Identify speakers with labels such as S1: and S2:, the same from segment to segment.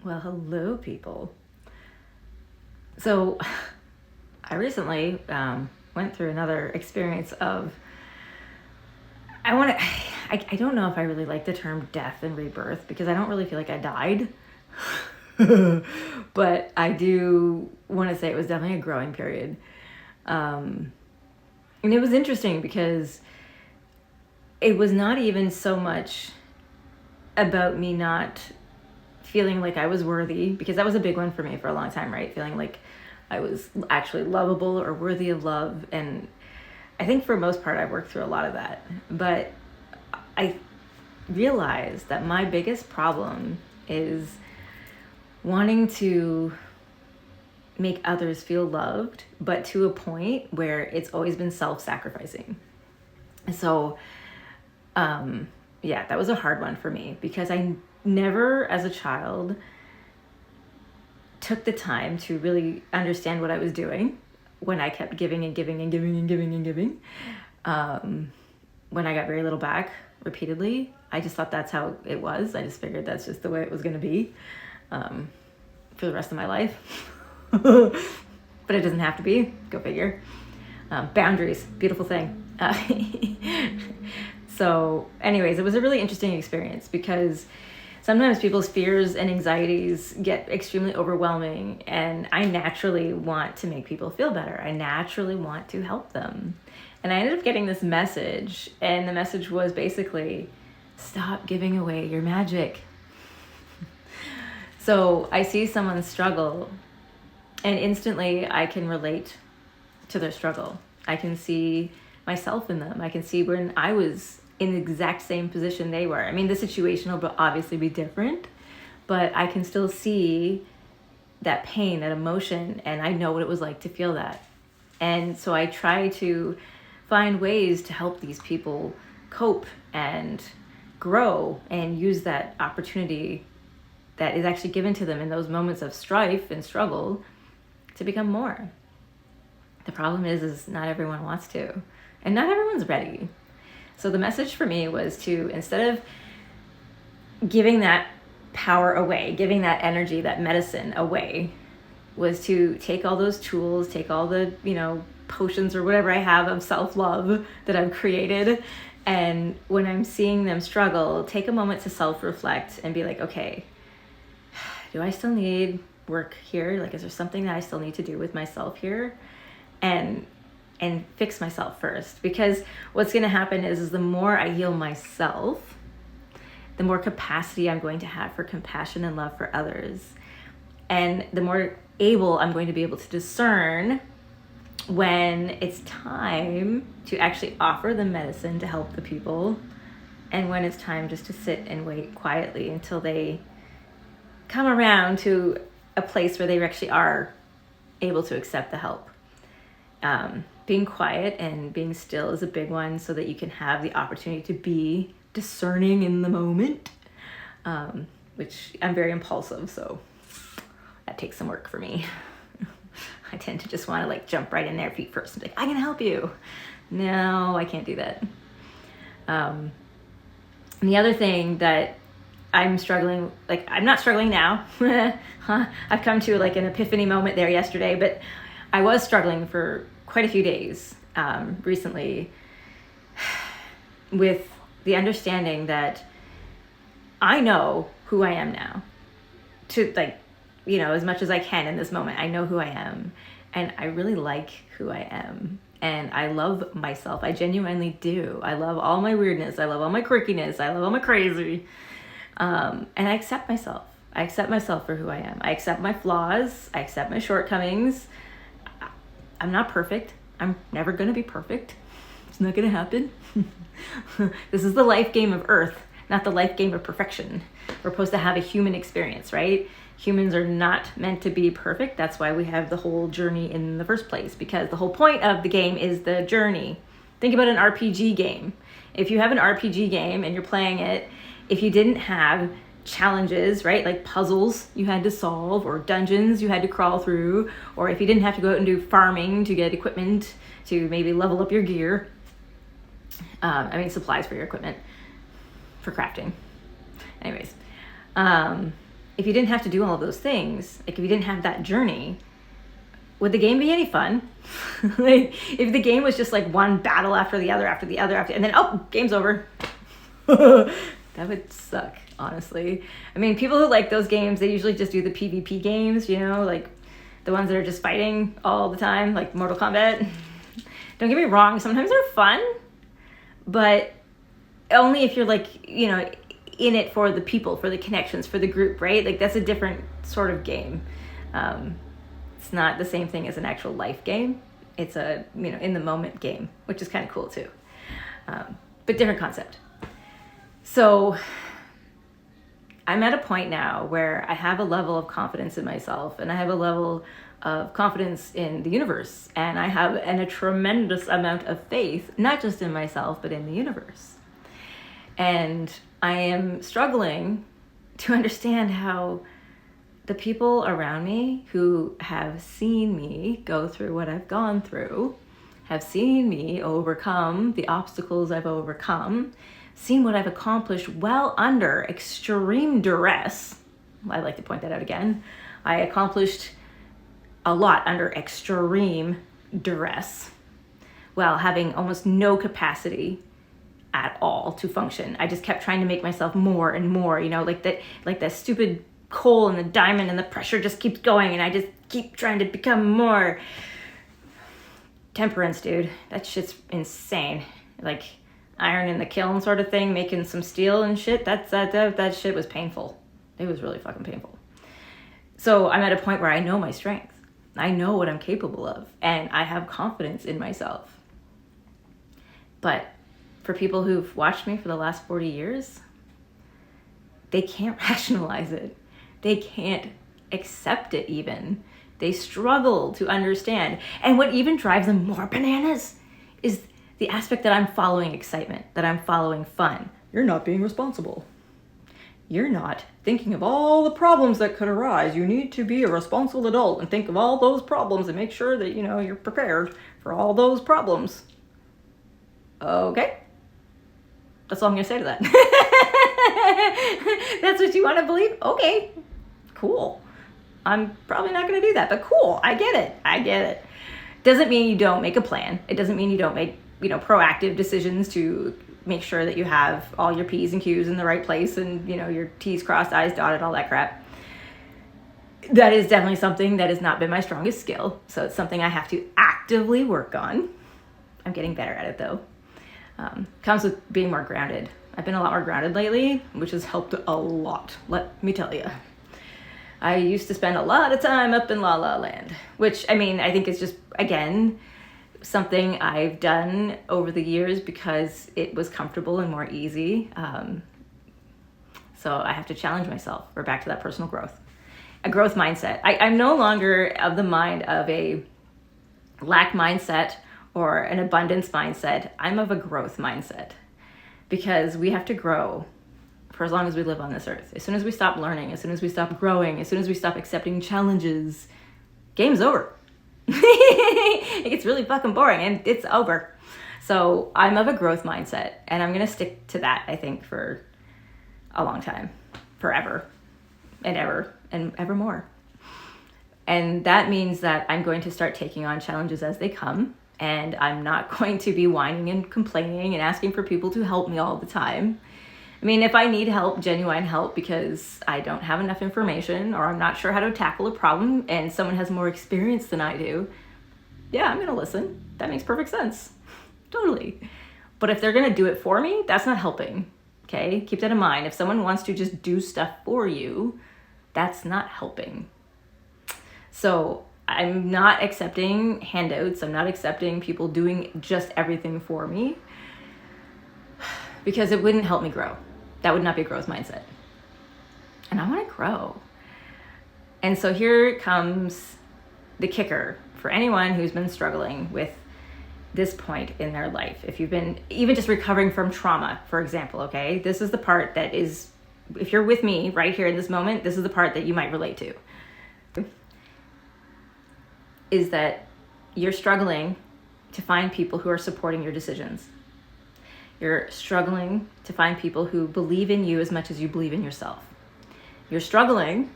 S1: Well, hello, people. So, I recently went through another experience of, I don't know if I really like the term death and rebirth because I don't really feel like I died. But I do want to say it was definitely a growing period. And it was interesting because it was not even so much about me not feeling like I was worthy, because that was a big one for me for a long time, right? Feeling like I was actually lovable or worthy of love. And I think for most part, I worked through a lot of that. But I realized that my biggest problem is wanting to make others feel loved, but to a point where it's always been self-sacrificing. So, yeah, that was a hard one for me because I never, as a child, took the time to really understand what I was doing when I kept giving and giving and giving and giving and giving. When I got very little back repeatedly, I just thought that's how it was. I just figured that's just the way it was going to be for the rest of my life. But it doesn't have to be. Go figure. Boundaries, beautiful thing. So anyways, it was a really interesting experience because sometimes people's fears and anxieties get extremely overwhelming, and I naturally want to make people feel better. I naturally want to help them. And I ended up getting this message, and the message was basically, stop giving away your magic. So I see someone struggle, and instantly I can relate to their struggle. I can see myself in them. I can see when I was in the exact same position they were. I mean, the situation will obviously be different, but I can still see that pain, that emotion, and I know what it was like to feel that. And so I try to find ways to help these people cope and grow and use that opportunity that is actually given to them in those moments of strife and struggle to become more. The problem is not everyone wants to, and not everyone's ready. So the message for me was to, instead of giving that power away, giving that energy, that medicine away, was to take all those tools, take all the, potions or whatever I have of self-love that I've created. And when I'm seeing them struggle, take a moment to self-reflect and be like, okay, do I still need work here? Like, is there something that I still need to do with myself here? And fix myself first, because what's going to happen is the more I heal myself, the more capacity I'm going to have for compassion and love for others. And the more able I'm going to be able to discern when it's time to actually offer the medicine to help the people, and when it's time just to sit and wait quietly until they come around to a place where they actually are able to accept the help. Being quiet and being still is a big one, so that you can have the opportunity to be discerning in the moment, which I'm very impulsive, so that takes some work for me. I tend to just want to jump right in there feet first and be like, I can help you. No, I can't do that. And the other thing that I'm struggling, I'm not struggling now. I've come to an epiphany moment there yesterday, but I was struggling for quite a few days recently with the understanding that I know who I am now. As much as I can in this moment, I know who I am, and I really like who I am, and I love myself. I genuinely do. I love all my weirdness. I love all my quirkiness. I love all my crazy. And I accept myself. I accept myself for who I am. I accept my flaws. I accept my shortcomings. I'm not perfect. I'm never going to be perfect. It's not going to happen. This is the life game of Earth, not the life game of perfection. We're supposed to have a human experience, right? Humans are not meant to be perfect. That's why we have the whole journey in the first place, because the whole point of the game is the journey. Think about an RPG game. If you have an RPG game and you're playing it, if you didn't have challenges, right, like puzzles you had to solve, or dungeons you had to crawl through, or if you didn't have to go out and do farming to get equipment to maybe level up your gear, supplies for your equipment for crafting. Anyways, if you didn't have to do all of those things, like if you didn't have that journey, would the game be any fun? Like if the game was just like one battle after the other, and then, oh, game's over. That would suck, honestly. I mean, people who like those games, they usually just do the PvP games, you know, like the ones that are just fighting all the time, like Mortal Kombat. Don't get me wrong, sometimes they're fun, but only if you're like, you know, in it for the people, for the connections, for the group, right? Like that's a different sort of game. It's not the same thing as an actual life game. It's a, you know, in the moment game, which is kind of cool too. But different concept. So I'm at a point now where I have a level of confidence in myself, and I have a level of confidence in the universe, and I have a tremendous amount of faith, not just in myself, but in the universe. And I am struggling to understand how the people around me who have seen me go through what I've gone through, have seen me overcome the obstacles I've overcome, seen what I've accomplished well under extreme duress. I like to point that out again. I accomplished a lot under extreme duress while having almost no capacity at all to function. I just kept trying to make myself more and more, you know, like that stupid coal and the diamond, and the pressure just keeps going, and I just keep trying to become more. Temperance, dude, that shit's insane. Like iron in the kiln sort of thing, making some steel and shit. That shit was painful. It was really fucking painful. So I'm at a point where I know my strength. I know what I'm capable of, and I have confidence in myself. But for people who've watched me for the last 40 years, they can't rationalize it. They can't accept it even. They struggle to understand. And what even drives them more bananas is the aspect that I'm following excitement, that I'm following fun. You're not being responsible. You're not thinking of all the problems that could arise. You need to be a responsible adult and think of all those problems and make sure that, you know, you're prepared for all those problems. Okay. That's all I'm going to say to that. That's what you want to believe? Okay. Cool. I'm probably not going to do that, but cool. I get it. Doesn't mean you don't make a plan. It doesn't mean you don't make, you know, proactive decisions to make sure that you have all your P's and Q's in the right place and, you know, your T's crossed, I's dotted, all that crap. That is definitely something that has not been my strongest skill. So it's something I have to actively work on. I'm getting better at it though. Comes with being more grounded. I've been a lot more grounded lately, which has helped a lot, let me tell you. I used to spend a lot of time up in La La Land, which, I mean, I think is just, again, something I've done over the years because it was comfortable and more easy. So I have to challenge myself. We're back to that personal growth. A growth mindset. I'm no longer of the mind of a lack mindset or an abundance mindset. I'm of a growth mindset because we have to grow for as long as we live on this earth. As soon as we stop learning, as soon as we stop growing, as soon as we stop accepting challenges, game's over. It gets really fucking boring and it's over. So I'm of a growth mindset and I'm going to stick to that, I think, for a long time, forever and ever and evermore. And that means that I'm going to start taking on challenges as they come, and I'm not going to be whining and complaining and asking for people to help me all the time. I mean, if I need help, genuine help, because I don't have enough information or I'm not sure how to tackle a problem and someone has more experience than I do, yeah, I'm going to listen. That makes perfect sense. Totally. But if they're going to do it for me, that's not helping. Okay? Keep that in mind. If someone wants to just do stuff for you, that's not helping. So I'm not accepting handouts. I'm not accepting people doing just everything for me because it wouldn't help me grow. That would not be a growth mindset. And I want to grow. And so here comes the kicker for anyone who's been struggling with this point in their life. If you've been even just recovering from trauma, for example, okay? This is the part that is, if you're with me right here in this moment, this is the part that you might relate to. Is that you're struggling to find people who are supporting your decisions. You're struggling to find people who believe in you as much as you believe in yourself. You're struggling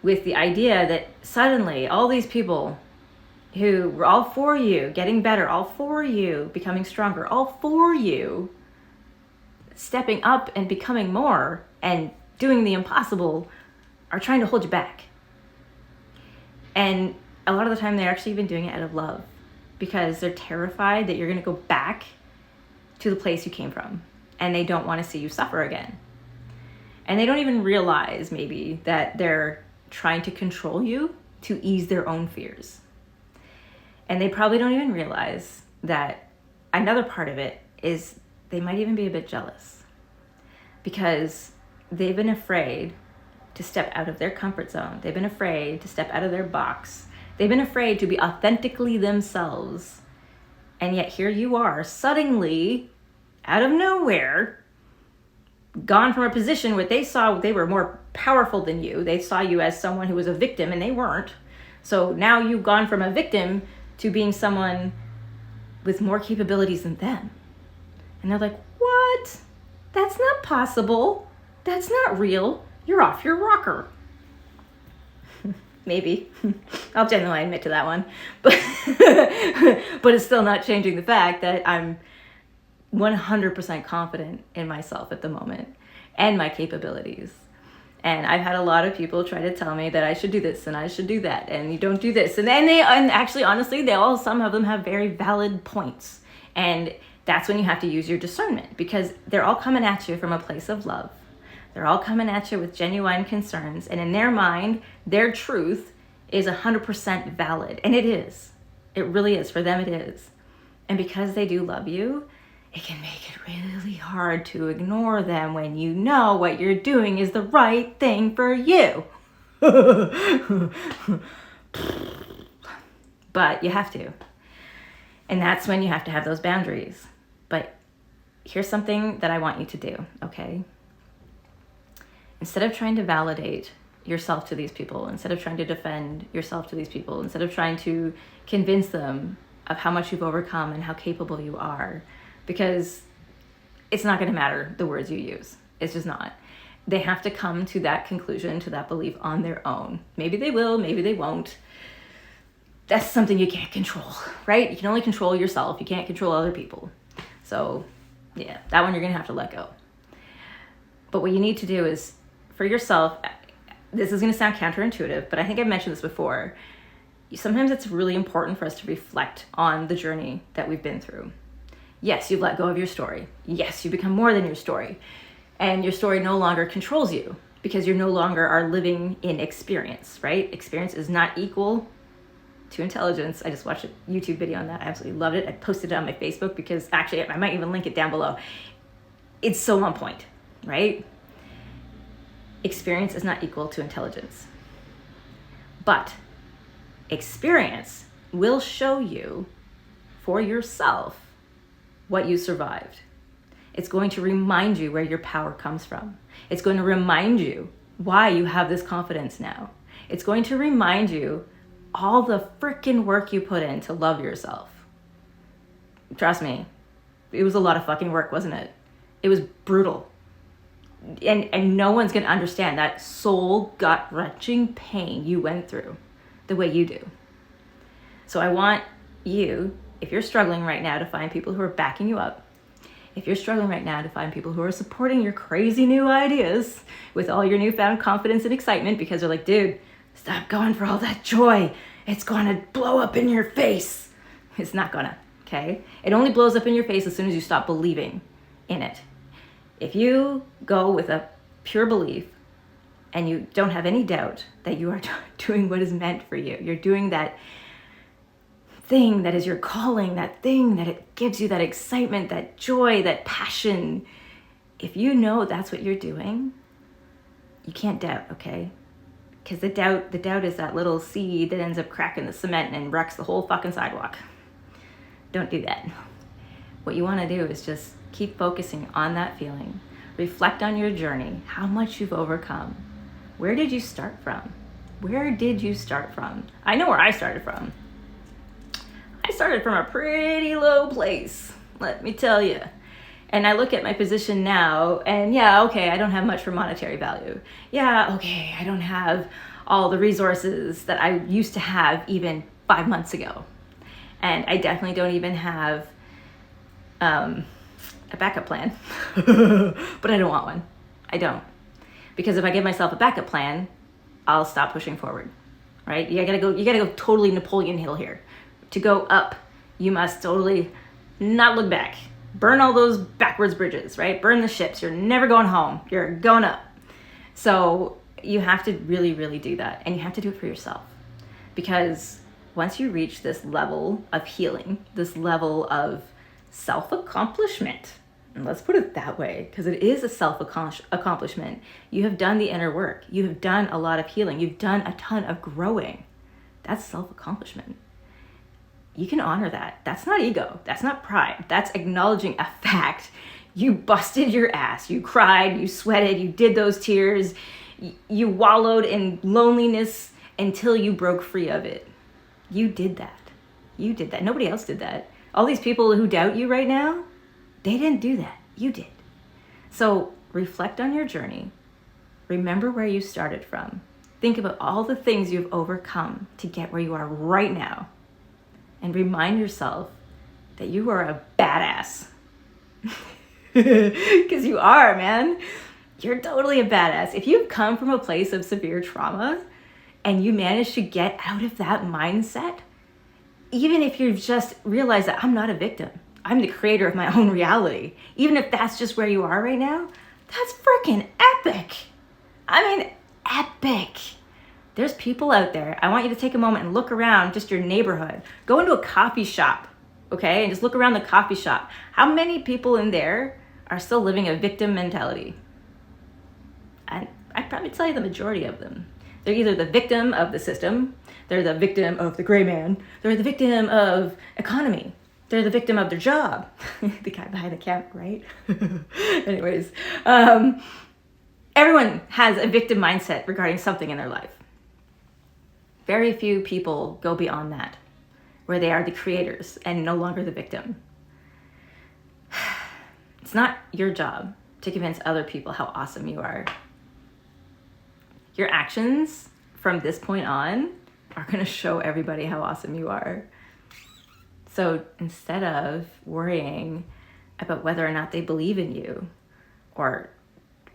S1: with the idea that suddenly all these people who were all for you getting better, all for you becoming stronger, all for you stepping up and becoming more and doing the impossible, are trying to hold you back. And a lot of the time they're actually even doing it out of love, because they're terrified that you're going to go back to the place you came from, and they don't want to see you suffer again. And they don't even realize maybe that they're trying to control you to ease their own fears. And they probably don't even realize that another part of it is they might even be a bit jealous, because they've been afraid to step out of their comfort zone. They've been afraid to step out of their box. They've been afraid to be authentically themselves. And yet here you are, suddenly, out of nowhere, gone from a position where they saw they were more powerful than you. They saw you as someone who was a victim, and they weren't. So now you've gone from a victim to being someone with more capabilities than them. And they're like, what? That's not possible. That's not real. You're off your rocker. Maybe. I'll genuinely admit to that one. But it's still not changing the fact that I'm 100% confident in myself at the moment and my capabilities. And I've had a lot of people try to tell me that I should do this and I should do that, and you don't do this. And actually, honestly, some of them have very valid points. And that's when you have to use your discernment, because they're all coming at you from a place of love. They're all coming at you with genuine concerns. And in their mind, their truth is 100% valid. And it is. It really is. For them, it is. And because they do love you, it can make it really hard to ignore them when you know what you're doing is the right thing for you. But you have to. And that's when you have to have those boundaries. But here's something that I want you to do, okay? Instead of trying to validate yourself to these people, instead of trying to defend yourself to these people, instead of trying to convince them of how much you've overcome and how capable you are, because it's not going to matter the words you use. It's just not. They have to come to that conclusion, to that belief on their own. Maybe they will, maybe they won't. That's something you can't control, right? You can only control yourself. You can't control other people. So yeah, that one you're going to have to let go. But what you need to do is, for yourself, this is going to sound counterintuitive, but I think I've mentioned this before. Sometimes it's really important for us to reflect on the journey that we've been through. Yes, you've let go of your story. Yes, you become more than your story. And your story no longer controls you, because you no longer are living in experience, right? Experience is not equal to intelligence. I just watched a YouTube video on that. I absolutely loved it. I posted it on my Facebook, because actually I might even link it down below. It's so on point, right? Experience is not equal to intelligence. But experience will show you for yourself what you survived. It's going to remind you where your power comes from. It's going to remind you why you have this confidence now. It's going to remind you all the freaking work you put in to love yourself. Trust me, it was a lot of fucking work, wasn't it? It was brutal. And no one's going to understand that soul gut-wrenching pain you went through the way you do. So I want you, if you're struggling right now, to find people who are backing you up. If you're struggling right now, to find people who are supporting your crazy new ideas with all your newfound confidence and excitement, because they're like, dude, stop going for all that joy. It's going to blow up in your face. It's not gonna, okay? It only blows up in your face as soon as you stop believing in it. If you go with a pure belief and you don't have any doubt that you are doing what is meant for you, you're doing that thing that is your calling, that thing that it gives you that excitement, that joy, that passion. If you know that's what you're doing, you can't doubt, okay? Because the doubt is that little seed that ends up cracking the cement and wrecks the whole fucking sidewalk. Don't do that. What you want to do is just keep focusing on that feeling. Reflect on your journey, how much you've overcome. Where did you start from? Where did you start from? I know where I started from. I started from a pretty low place, let me tell you. And I look at my position now, and yeah, okay, I don't have much for monetary value. Yeah, okay, I don't have all the resources that I used to have even 5 months ago. And I definitely don't even have a backup plan. But I don't want one. I don't. Because if I give myself a backup plan, I'll stop pushing forward. Right? You gotta go totally Napoleon Hill here. To go up, you must totally not look back. Burn all those backwards bridges, right? Burn the ships. You're never going home. You're going up. So you have to really, really do that. And you have to do it for yourself. Because once you reach this level of healing, this level of self-accomplishment, and let's put it that way, because it is a self-accomplishment. You have done the inner work. You have done a lot of healing. You've done a ton of growing. That's self-accomplishment. You can honor that. That's not ego. That's not pride. That's acknowledging a fact. You busted your ass. You cried. You sweated. You did those tears. You wallowed in loneliness until you broke free of it. You did that. You did that. Nobody else did that. All these people who doubt you right now, they didn't do that. You did. So reflect on your journey. Remember where you started from. Think about all the things you've overcome to get where you are right now. And remind yourself that you are a badass. Because you are, man. You're totally a badass. If you've come from a place of severe trauma and you manage to get out of that mindset, even if you've just realized that I'm not a victim, I'm the creator of my own reality, even if that's just where you are right now, that's freaking epic. I mean, epic. There's people out there. I want you to take a moment and look around just your neighborhood. Go into a coffee shop, okay? And just look around the coffee shop. How many people in there are still living a victim mentality? I'd probably tell you the majority of them. They're either the victim of the system, they're the victim of the gray man, they're the victim of economy, they're the victim of their job. The guy behind the counter, right? Anyways, everyone has a victim mindset regarding something in their life. Very few people go beyond that, where they are the creators and no longer the victim. It's not your job to convince other people how awesome you are. Your actions from this point on are going to show everybody how awesome you are. So instead of worrying about whether or not they believe in you, or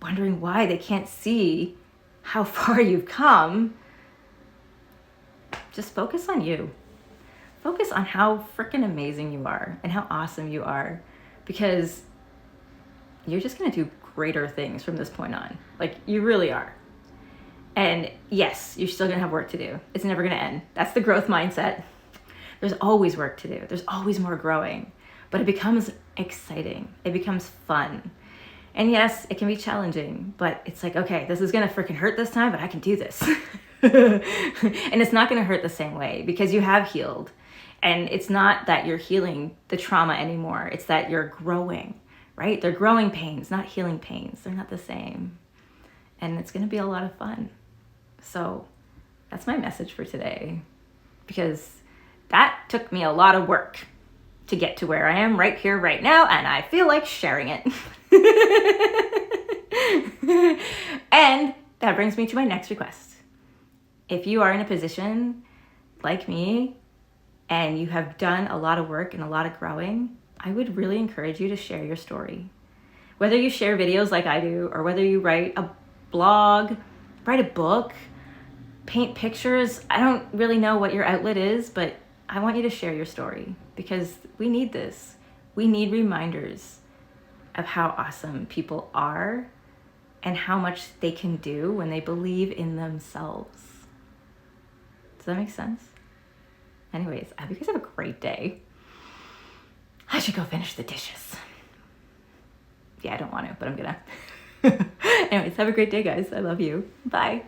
S1: wondering why they can't see how far you've come, just focus on you. Focus on how freaking amazing you are and how awesome you are, because you're just going to do greater things from this point on. Like, you really are. And yes, you're still going to have work to do. It's never going to end. That's the growth mindset. There's always work to do. There's always more growing, but it becomes exciting. It becomes fun. And yes, it can be challenging, but it's like, okay, this is going to freaking hurt this time, but I can do this. And it's not going to hurt the same way because you have healed. And it's not that you're healing the trauma anymore. It's that you're growing, right? They're growing pains, not healing pains. They're not the same. And it's going to be a lot of fun. So that's my message for today, because that took me a lot of work to get to where I am right here, right now. And I feel like sharing it. And that brings me to my next request. If you are in a position like me and you have done a lot of work and a lot of growing, I would really encourage you to share your story. Whether you share videos like I do, or whether you write a blog, write a book, paint pictures, I don't really know what your outlet is, but I want you to share your story, because we need this. We need reminders of how awesome people are and how much they can do when they believe in themselves. Does that make sense? Anyways, I hope you guys have a great day. I should go finish the dishes. Yeah, I don't want to, but I'm gonna. Anyways, have a great day, guys. I love you. Bye.